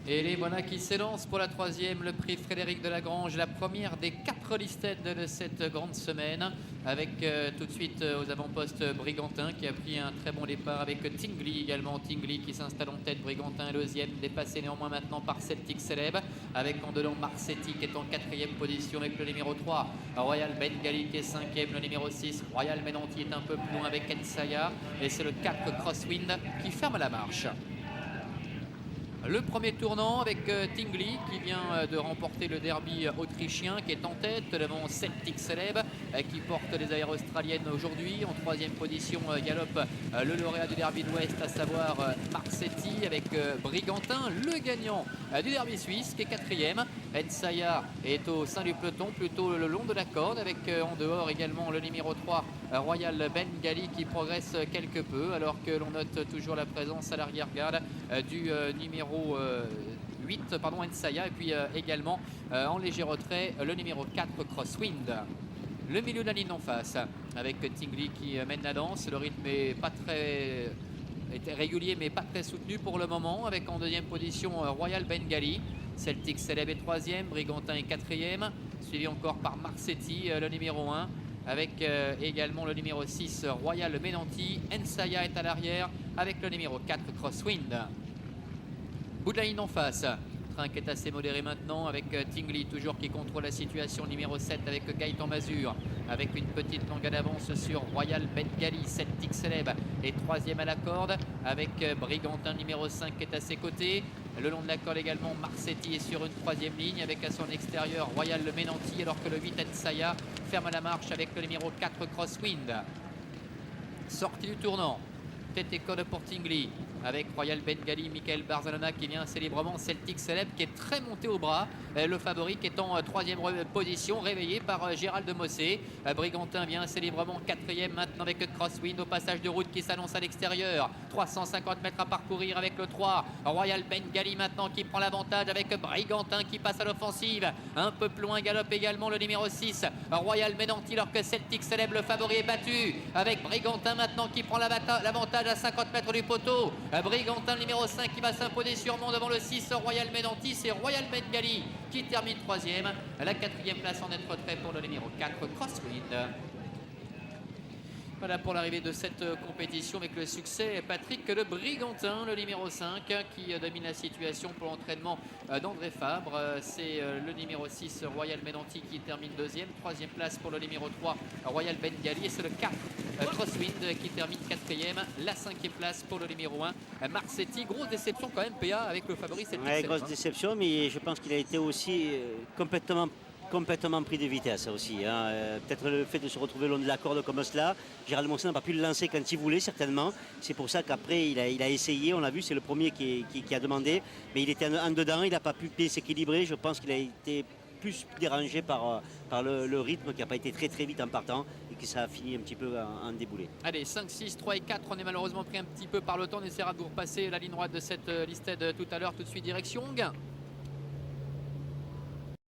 Et les voilà qui s'élancent pour la troisième, le prix Frédéric Delagrange, la première des 4 listed de cette grande semaine, avec tout de suite aux avant-postes Brigantin qui a pris un très bon départ avec Tingley également. Tingley qui s'installe en tête, Brigantin est deuxième, dépassé néanmoins maintenant par Celtic Celeb, avec en dedans Marsetti qui est en quatrième position avec le numéro 3, Royal Bengali qui est cinquième, le numéro 6, Royal Menanti est un peu plus loin avec Ensaya, et c'est le 4 Crosswind qui ferme la marche. Le premier tournant avec Tingley qui vient de remporter le derby autrichien, qui est en tête devant Celtic Celeb qui porte les aires australiennes aujourd'hui. En troisième position galope le lauréat du derby de l'Ouest, à savoir Marsetti, avec Brigantin, le gagnant du derby suisse qui est quatrième. Ensaya est au sein du peloton, plutôt le long de la corde, avec en dehors également le numéro 3 Royal Bengali qui progresse quelque peu, alors que l'on note toujours la présence à l'arrière-garde du numéro 8, Ensaya, et puis également en léger retrait le numéro 4 Crosswind. Le milieu de la ligne en face avec Tingley qui mène la danse. Le rythme est pas très régulier mais pas très soutenu pour le moment, avec en deuxième position Royal Bengali. Celtic Celeb est troisième, Brigantin est quatrième, suivi encore par Marsetti, le numéro 1, avec également le numéro 6 Royal Menanti. Ensaya est à l'arrière avec le numéro 4 Crosswind. Bout de la ligne en face, train qui est assez modéré maintenant avec Tingley toujours qui contrôle la situation, numéro 7 avec Gaëtan Mazur, avec une petite longueur d'avance sur Royal Bengali. Celtic Celeb est troisième à la corde avec Brigantin numéro 5 qui est à ses côtés. Le long de la corde également, Marsetti est sur une troisième ligne avec à son extérieur Royal Menanti, alors que le 8 Ensaya ferme la marche avec le numéro 4 Crosswind. Sortie du tournant, tête et corde pour Tingley, avec Royal Bengali, Michael Barzalona qui vient assez librement. Celtic Celeb qui est très monté au bras, le favori qui est en troisième position, réveillé par Gérald de Mossé. Brigantin vient assez librement quatrième maintenant avec Crosswind au passage de route qui s'annonce à l'extérieur. 350 mètres à parcourir avec le 3 Royal Bengali maintenant qui prend l'avantage avec Brigantin qui passe à l'offensive. Un peu plus loin galope également le numéro 6 Royal Menanti, alors que Celtic Celeb, le favori, est battu avec Brigantin maintenant qui prend l'avantage à 50 mètres du poteau. Brigantin, le numéro 5 qui va s'imposer sûrement devant le 6 Royal Menanti. C'est Royal Bengali qui termine troisième. La quatrième place en net retrait pour le numéro 4 Crosswind. Voilà pour l'arrivée de cette compétition avec le succès Patrick Le Brigantin, le numéro 5 qui domine la situation pour l'entraînement d'André Fabre. C'est le numéro 6 Royal Menanti qui termine deuxième. Troisième place pour le numéro 3 Royal Bengali, et c'est le 4 Crosswind qui termine quatrième. La cinquième place pour le numéro 1 Marsetti. Grosse déception quand même, PA, avec le favori. Ouais, grosse déception, mais je pense qu'il a été aussi complètement pris de vitesse aussi. Hein. Peut-être le fait de se retrouver le long de la corde comme cela. Gérald Mossé n'a pas pu le lancer quand il voulait, certainement. C'est pour ça qu'après, il a essayé. On l'a vu, c'est le premier qui a demandé. Mais il était en dedans, il n'a pas pu s'équilibrer. Je pense qu'il a été plus dérangé par le rythme qui n'a pas été très vite en partant et que ça a fini un petit peu en déboulé. Allez, 5, 6, 3 et 4, on est malheureusement pris un petit peu par le temps. On essaiera de vous repasser la ligne droite de cette listed tout à l'heure. Tout de suite direction Onguin.